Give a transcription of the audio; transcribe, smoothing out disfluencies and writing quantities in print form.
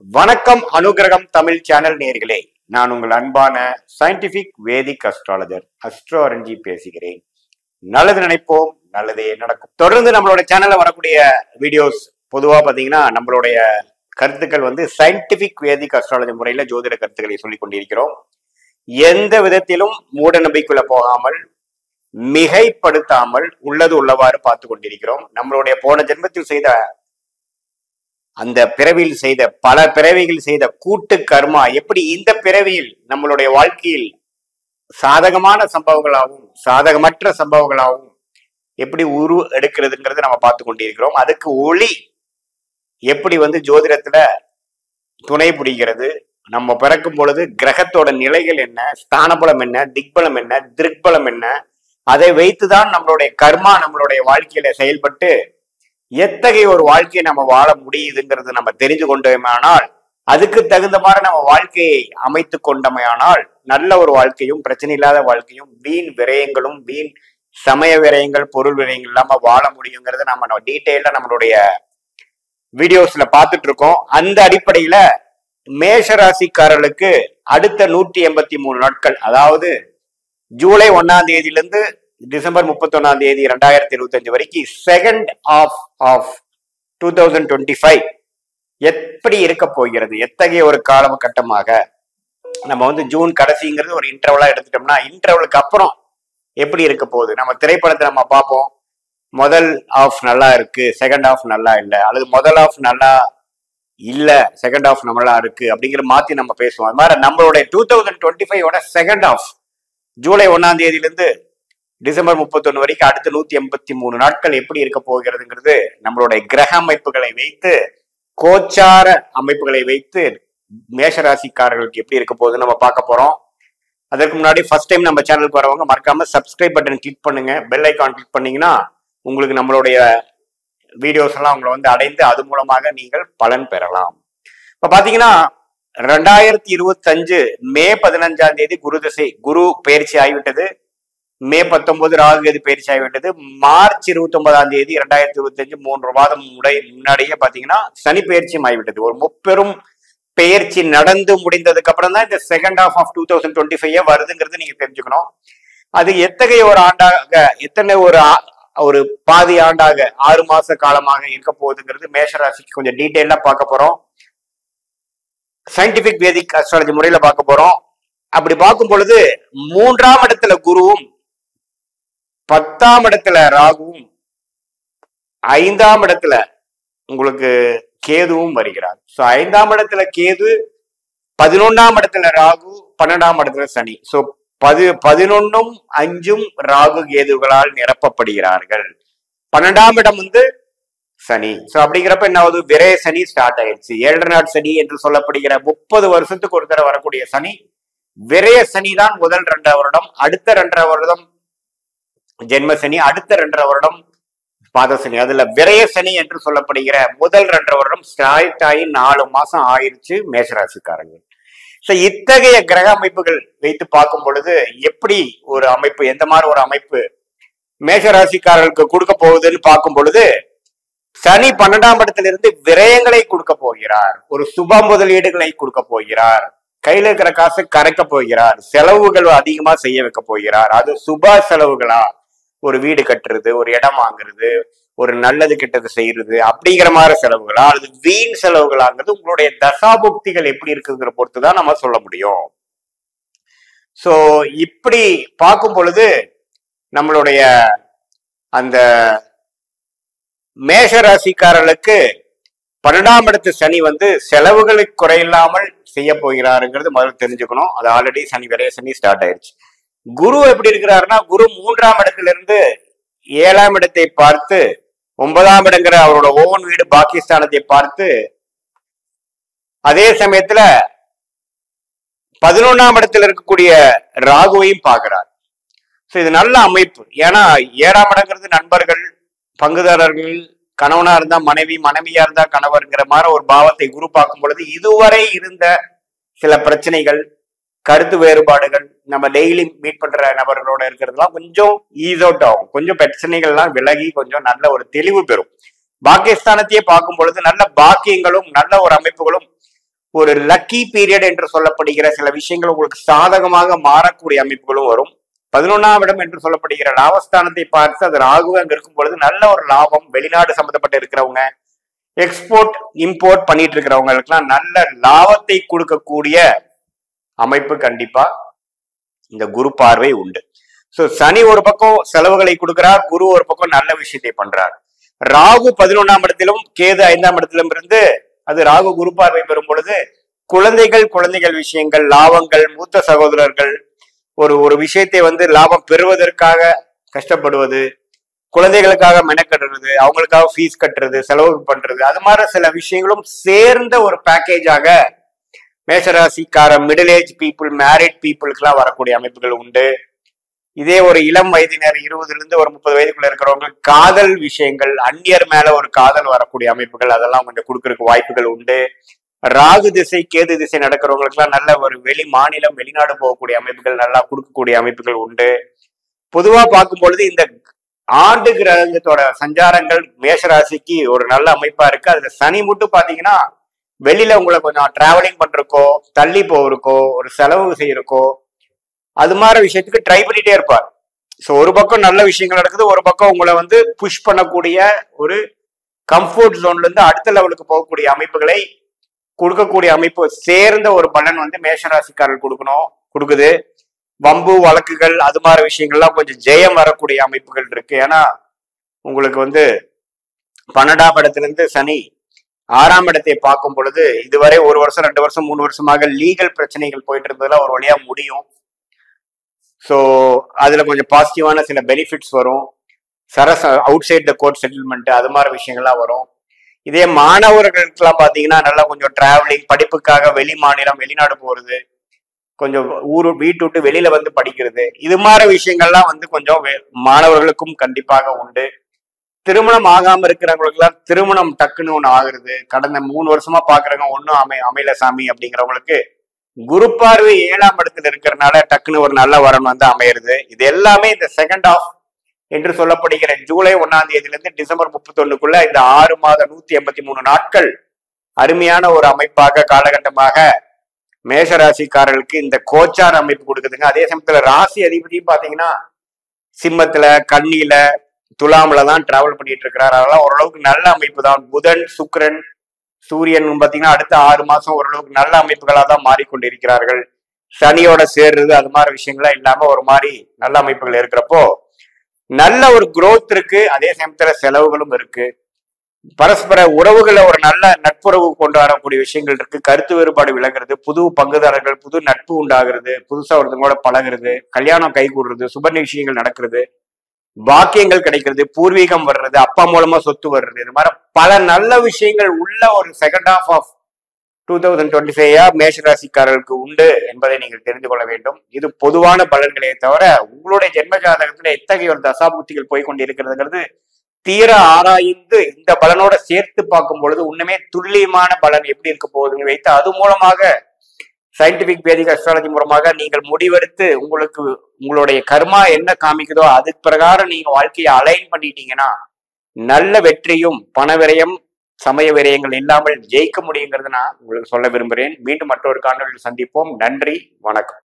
வணக்கம் அனுகிரகம் தமிழ் சேனல் நேயர்களே, நான் உங்கள் அன்பான சயின்டிபிக் வேதிக் அஸ்ட்ராலஜர் அஸ்ட்ரோரஞ்சி பேசுகிறேன். நல்லது நினைப்போம், நல்லதே நடக்கும். தொடர்ந்து நம்மளோட சேனல்ல வரக்கூடிய வீடியோஸ் பொதுவா பாத்தீங்கன்னா நம்மளுடைய கருத்துக்கள் சயின்டிபிக் வேதிக் அஸ்ட்ராலஜி முறையில ஜோதிட கருத்துக்களை சொல்லிக் கொண்டிருக்கிறோம். எந்த விதத்திலும் மூட நம்பிக்கைக்குள்ள போகாமல் மிகைப்படுத்தாமல் உள்ளது உள்ளவாறு பார்த்து கொண்டிருக்கிறோம். நம்மளுடைய போன ஜென்மத்தில் செய்த அந்த பிறவியில் செய்த பல பிறவிகள் செய்த கூட்டு கர்மா எப்படி இந்த பிறவியில் நம்மளுடைய வாழ்க்கையில் சாதகமான சம்பவங்களாகவும் சாதகமற்ற சம்பவங்களாகவும் எப்படி உரு எடுக்கிறதுங்கிறத நம்ம பார்த்து கொண்டிருக்கிறோம். அதுக்கு ஒளி எப்படி ஜோதிடத்துல துணை புரிகிறது, நம்ம பிறக்கும் பொழுது கிரகத்தோட நிலைகள் என்ன, ஸ்தானபலம் என்ன, திக்பலம் என்ன, திருக்பலம் என்ன, அதை வைத்துதான் நம்மளுடைய கர்மா நம்மளுடைய வாழ்க்கையில செயல்பட்டு எத்தகைய ஒரு வாழ்க்கையை நம்ம வாழ முடியுதுங்கிறது நம்ம தெரிஞ்சு கொண்டோமானால், அதுக்கு தகுந்த மாதிரி நம்ம வாழ்க்கையை அமைத்து கொண்டமையானால் நல்ல ஒரு வாழ்க்கையும் பிரச்சனை இல்லாத வாழ்க்கையும் வீண் விரயங்களும் வீண் சமய விரயங்கள் பொருள் விரயங்கள் இல்லாம வாழ முடியுங்கிறத நம்ம டீட்டெயிலா நம்மளுடைய வீடியோஸ்ல பார்த்துட்டு இருக்கோம். அந்த அடிப்படையில மேஷராசிக்காரர்களுக்கு அடுத்த 183 நாட்கள், அதாவது ஜூலை 1ஆம் தேதியிலிருந்து டிசம்பர் 31ஆம் தேதி 2025 வரைக்கும் செகண்ட் ஆஃப் 2025 எப்படி இருக்க போகிறது, எத்தகைய ஒரு காலகட்டமாக நம்ம ஜூன் கடைசிங்கிறது ஒரு இன்டர்வலா எடுத்துட்டோம்னா இன்டர்வலுக்கு அப்புறம் எப்படி இருக்க போகுது. நம்ம திரைப்படத்தை நம்ம பார்ப்போம், முதல் ஆஃப் நல்லா இருக்கு, செகண்ட் ஆஃப் நல்லா இல்லை, அல்லது முதல் ஆஃப் நல்லா இல்ல செகண்ட் ஆஃப் நல்லா இருக்கு அப்படிங்கிற மாத்தி நம்ம பேசுவோம். அது மாதிரி நம்மளுடைய 2025 செகண்ட் ஆஃப் ஜூலை 1ஆம் தேதியிலிருந்து டிசம்பர் 31 வரைக்கும் அடுத்த 183 நாட்கள் எப்படி இருக்க போகிறதுங்கிறது நம்மளுடைய கிரக அமைப்புகளை வைத்து, கோச்சார அமைப்புகளை வைத்து மேஷராசிக்காரர்களுக்கு எப்படி இருக்க போகுதுன்னு நம்ம பார்க்க போறோம். அதற்கு முன்னாடி ஃபர்ஸ்ட் டைம் நம்ம சேனலுக்கு வரவங்க மறக்காம சப்ஸ்கிரைப் பட்டன் கிளிக் பண்ணுங்க, பெல் ஐக்கான் கிளிக் பண்ணீங்கன்னா உங்களுக்கு நம்மளுடைய வீடியோஸ் எல்லாம் உங்களை அடைந்து அது மூலமாக நீங்கள் பலன் பெறலாம். இப்ப பாத்தீங்கன்னா 2025 மே 15ஆம் தேதி குரு பயிற்சி ஆகிவிட்டது. மே 19 ராகு கேது பயிற்சி ஆகிவிட்டது. மார்ச் 29ஆம் தேதி 2025 3 மாதம் முன்னாடியே பாத்தீங்கன்னா சனி பயிற்சியும் ஆகிவிட்டது. ஒரு முப்பெரும் பெயர்ச்சி நடந்து முடிந்ததுக்கு அப்புறம் தான் இந்த செகண்ட் ஆஃப் 2025 வருதுங்கிறது நீங்க தெரிஞ்சுக்கணும். அது எத்தகைய ஒரு ஆண்டாக, எத்தனை ஒரு பாதி ஆண்டாக 6 மாச காலமாக இருக்க போகுதுங்கிறது மேஷராசிக்கு கொஞ்சம் டீட்டெயிலா பார்க்க போறோம். சயின்டிபிக் வேதிக் அஸ்ட்ராலஜி முறையில பார்க்க போறோம். அப்படி பார்க்கும் பொழுது 3ஆம் இடத்துல குருவும் 10ஆம் இடத்துல ராகுவும் 5ஆம் இடத்துல உங்களுக்கு கேதுவும் வருகிறார். 5ஆம் இடத்துல கேது, 11ஆம் இடத்துல ராகு, 12ஆம் இடத்துல சனி. 11ம் 5ம் ராகு கேதுகளால் நிரப்பப்படுகிறார்கள். 12ஆம் இடம் சனி. அப்படிங்கிறப்ப என்ன ஆகுது, விரய சனி ஸ்டார்ட் ஆயிடுச்சு. 7 நாட் சனி என்று சொல்லப்படுகிற 30 வருஷத்துக்கு ஒரு தடவை வரக்கூடிய சனி, விரய சனி தான் முதல் 2.5 வருடம். அடுத்த 2.5 வருடம் ஜென்ம சனி, அடுத்த 2.5 வருடம் பாத சனி. அதுல விரய சனி என்று சொல்லப்படுகிற முதல் 2.5 வருடம் ஸ்டார்ட் ஆகி 4 மாசம் ஆயிடுச்சு மேஷராசிக்காரர்கள். இத்தகைய கிரக அமைப்புகள் வைத்து பார்க்கும் பொழுது எப்படி ஒரு அமைப்பு, எந்த மாதிரி ஒரு அமைப்பு மேஷராசிக்காரர்களுக்கு கொடுக்க போகுதுன்னு பார்க்கும் பொழுது, சனி 12ஆம் இடத்திலிருந்து விரயங்களை கொடுக்க போகிறார், ஒரு சுப முதலீடுகளை கொடுக்க போகிறார், கையில இருக்கிற காசு கரைக்க போகிறார், செலவுகள் அதிகமா செய்ய வைக்க போகிறார். அது சுப செலவுகளா, ஒரு வீடு கட்டுறது, ஒரு இடம் வாங்குறது, ஒரு நல்லது கெட்டது செய்யறது அப்படிங்கிற மாதிரி செலவுகளா, அல்லது வீண் செலவுகளாங்கிறது உங்களுடைய தசாபுக்திகள் எப்படி இருக்குங்கிற பொறுத்துதான் நம்ம சொல்ல முடியும். இப்படி பார்க்கும் பொழுது நம்மளுடைய அந்த மேஷராசிக்காரர்களுக்கு 12ஆம் இடத்து சனி செலவுகளை குறையில்லாமல் செய்ய போகிறாருங்கிறது முதல்ல தெரிஞ்சுக்கணும். அது ஆல்ரெடி சனி விரைய சனி ஸ்டார்ட் ஆயிடுச்சு. குரு எப்படி இருக்கிறாருன்னா, குரு 3ஆம் இடத்திலிருந்து 7ஆம் இடத்தை பார்த்து 9ஆம் இடங்கிற அவரோட ஓன் வீடு பாகிஸ்தானத்தை பார்த்து, அதே சமயத்துல 11ஆம் இடத்துல இருக்கக்கூடிய ராகுவையும் பார்க்கிறார். இது நல்ல அமைப்பு. ஏன்னா 7ஆம் இடங்கிறது நண்பர்கள், பங்குதாரர்கள், கணவனா இருந்தா மனைவி, மனைவியா இருந்தா கணவர்ங்கிற மாதிரி ஒரு பாவத்தை குரு பார்க்கும் பொழுது இதுவரை இருந்த சில பிரச்சனைகள், கருத்து வேறுபாடுகள், நம்ம டெய்லி மீட் பண்ற நபர்களோட இருக்கிறதுலாம் கொஞ்சம் ஈஸ் அவுட் ஆகும். கொஞ்சம் பிரச்சனைகள்லாம் விலகி கொஞ்சம் நல்ல ஒரு தெளிவு பெறும். பாகிஸ்தானத்தையே பார்க்கும் பொழுது நல்ல பாக்கியங்களும் நல்ல ஒரு அமைப்புகளும் ஒரு லக்கி பீரியட் என்று சொல்லப்படுகிற சில விஷயங்கள் உங்களுக்கு சாதகமாக மாறக்கூடிய அமைப்புகளும் வரும். 11ஆம் இடம் என்று சொல்லப்படுகிற லாபஸ்தானத்தை பார்த்து அது ராகு அங்க இருக்கும் பொழுது நல்ல ஒரு லாபம். வெளிநாடு சம்பந்தப்பட்டு இருக்கிறவங்க, எக்ஸ்போர்ட் இம்போர்ட் பண்ணிட்டு இருக்கிறவங்களுக்குலாம் நல்ல லாபத்தை கொடுக்கக்கூடிய அமைப்பு கண்டிப்பா இந்த குரு பார்வை உண்டு. சோ சனி ஒரு பக்கம் செலவுகளை கொடுக்கிறார், குரு ஒரு பக்கம் நல்ல விஷயத்தை பண்றார். ராகு 11ஆம் இடத்திலும் கேது 5ஆம் இடத்திலும் இருந்து அது ராகு குரு பார்வை பெறும் பொழுது குழந்தைகள் விஷயங்கள், லாபங்கள், மூத்த சகோதரர்கள் ஒரு விஷயத்தை லாபம் பெறுவதற்காக கஷ்டப்படுவது, குழந்தைகளுக்காக மெனக்கட்டுறது, அவங்களுக்காக ஃபீஸ் கட்டுறது, செலவு பண்றது, அது மாதிரி சில விஷயங்களும் சேர்ந்த ஒரு பேக்கேஜாக மேஷராசிக்கார மிடில் ஏஜ் பீப்புள், மேரிட் பீப்புளுக்குலாம் வரக்கூடிய அமைப்புகள் உண்டு. இதே ஒரு இளம் வயதினர் 20 இருந்து ஒரு 30 வயதுக்குள்ள இருக்கிறவங்களுக்கு காதல் விஷயங்கள், அந்நியர் மேல ஒரு காதல் வரக்கூடிய அமைப்புகள், அதெல்லாம் கொஞ்சம் கொடுக்கறதுக்கு வாய்ப்புகள் உண்டு. ராகு திசை கேது திசை நடக்கிறவங்களுக்கு எல்லாம் நல்ல ஒரு வெளி மாநிலம் வெளிநாடு போகக்கூடிய அமைப்புகள் நல்லா கொடுக்கக்கூடிய அமைப்புகள் உண்டு. பொதுவா பார்க்கும் பொழுது இந்த ஆண்டு கிரகத்தோட சஞ்சாரங்கள் மேஷராசிக்கு ஒரு நல்ல அமைப்பா இருக்கு. அதுல சனி மட்டும் பாத்தீங்கன்னா வெளியில உங்களை கொஞ்சம் டிராவலிங் பண்றக்கோ, தள்ளி போவருக்கோ, ஒரு செலவு செய்யறக்கோ, அது மாதிரி விஷயத்துக்கு ட்ரை பண்ணிட்டே இருப்பார். ஸோ ஒரு பக்கம் நல்ல விஷயங்கள் நடக்குது, ஒரு பக்கம் உங்களை புஷ் பண்ணக்கூடிய ஒரு கம்ஃபர்ட் ஜோன்ல இருந்து அடுத்த லெவலுக்கு போகக்கூடிய அமைப்புகளை கொடுக்கக்கூடிய அமைப்பு சேர்ந்த ஒரு பலன் மேஷராசிக்காரர்கள் கொடுக்குது. வம்பு வழக்குகள் அது மாதிரி விஷயங்கள்லாம் கொஞ்சம் ஜெயம் வரக்கூடிய அமைப்புகள் இருக்கு. ஏன்னா உங்களுக்கு 12ஆம் இடத்துல இருந்து சனி 6ஆம் இடத்தை பார்க்கும் பொழுது இதுவரை 1 வருஷம் 2 வருஷம் 3 வருஷமாக லீகல் பிரச்சனைகள் போயிட்டு இருந்ததுல ஒரு வழியா முடியும். ஸோ அதுல கொஞ்சம் பாசிட்டிவான சில பெனிஃபிட்ஸ் வரும். Outside the court settlement அது மாதிரி விஷயங்கள்லாம் வரும். இதே மாணவர்களுக்கெல்லாம் பாத்தீங்கன்னா நல்லா கொஞ்சம் டிராவலிங், படிப்புக்காக வெளி மாநிலம் வெளிநாடு போறது, கொஞ்சம் வீட்டு விட்டு வெளியில படிக்கிறது, இது மாதிரி விஷயங்கள்லாம் கொஞ்சம் மாணவர்களுக்கும் கண்டிப்பாக உண்டு. திருமணம் ஆகாம இருக்கிறவங்களுக்கு எல்லாம் திருமணம் டக்குன்னு ஒண்ணு ஆகுறது. கடந்த 3 வருஷமா பாக்குறவங்க ஒன்னும் அமையல சாமி அப்படிங்கிறவங்களுக்கு குரு பார்வை 7ஆம் இடத்துல இருக்கிறதுனால டக்குன்னு ஒரு நல்ல வரன் அமையிறது. இது எல்லாமே இந்த செகண்ட் ஆஃப் என்று சொல்லப்படுகிற ஜூலை 1ஆம் தேதியிலிருந்து டிசம்பர் 31க்குள்ள இந்த 6 மாதம் 183 நாட்கள் அருமையான ஒரு அமைப்பாக காலகட்டமாக மேஷராசிக்காரர்களுக்கு இந்த கோச்சார் அமைப்பு கொடுக்குதுங்க. அதே சமயத்துல ராசி அதிபதியும் பாத்தீங்கன்னா சிம்மத்துல, கன்னியில, துலாமில தான் டிராவல் பண்ணிட்டு இருக்கிறார். அதெல்லாம் ஓரளவுக்கு நல்ல அமைப்பு தான். புதன், சுக்கிரன், சூரியன் பாத்தீங்கன்னா அடுத்த 6 மாசம் ஓரளவுக்கு நல்ல அமைப்புகளா தான் மாறிக்கொண்டிருக்கிறார்கள். சனியோட சேர்றது அது மாதிரி விஷயங்கள்லாம் இல்லாம ஒரு மாதிரி நல்ல அமைப்புகள் இருக்கிறப்போ நல்ல ஒரு குரோத் இருக்கு. அதே சமயத்துல செலவுகளும் இருக்கு. பரஸ்பர உறவுகளை ஒரு நல்ல நட்புறவு கொண்டு வரக்கூடிய விஷயங்கள் இருக்கு. கருத்து வேறுபாடு விலகிறது, புது பங்குதாரர்கள், புது நட்பு உண்டாகிறது, புதுசா ஒருத்தவங்களோட பழகிறது, கல்யாணம் கைகூடுறது, சுப நிகழ்ச்சிகள் நடக்கிறது, பாக்கியங்கள் கிடைக்கிறது, பூர்வீகம் வர்றது, அப்பா மூலமா சொத்து வர்றது, இது மாதிரி பல நல்ல விஷயங்கள் உள்ள ஒரு செகண்ட் ஹாஃப் ஆஃப் 2025 மேஷராசிக்காரர்களுக்கு உண்டு என்பதை நீங்கள் தெரிந்து கொள்ள வேண்டும். இது பொதுவான பலன்களே தவிர உங்களுடைய ஜென்ம ஜாதகத்துல எத்தகைய ஒரு தசாபுக்திகள் போய்கொண்டிருக்கிறதுங்கிறது தீர ஆராய்ந்து இந்த பலனோட சேர்த்து பார்க்கும் பொழுது உண்மையே துல்லியமான பலன் எப்படி இருக்க போகுதுன்னு வைத்து அது மூலமாக சயின்டிபிக் வேதிக் அஸ்ட்ராலஜி மூலமாக நீங்கள் முடிவெடுத்து உங்களுடைய கர்மா என்ன காமிக்குதோ அது பிரகாரம் நீங்க வாழ்க்கையை அலைன் பண்ணிட்டீங்கன்னா நல்ல வெற்றியும் பண விரயம் சமய விரயங்கள் இல்லாமல் ஜெயிக்க முடியுங்கிறது நான் உங்களுக்கு சொல்ல விரும்புகிறேன். மீண்டும் மற்றொரு காணொலியில் சந்திப்போம். நன்றி, வணக்கம்.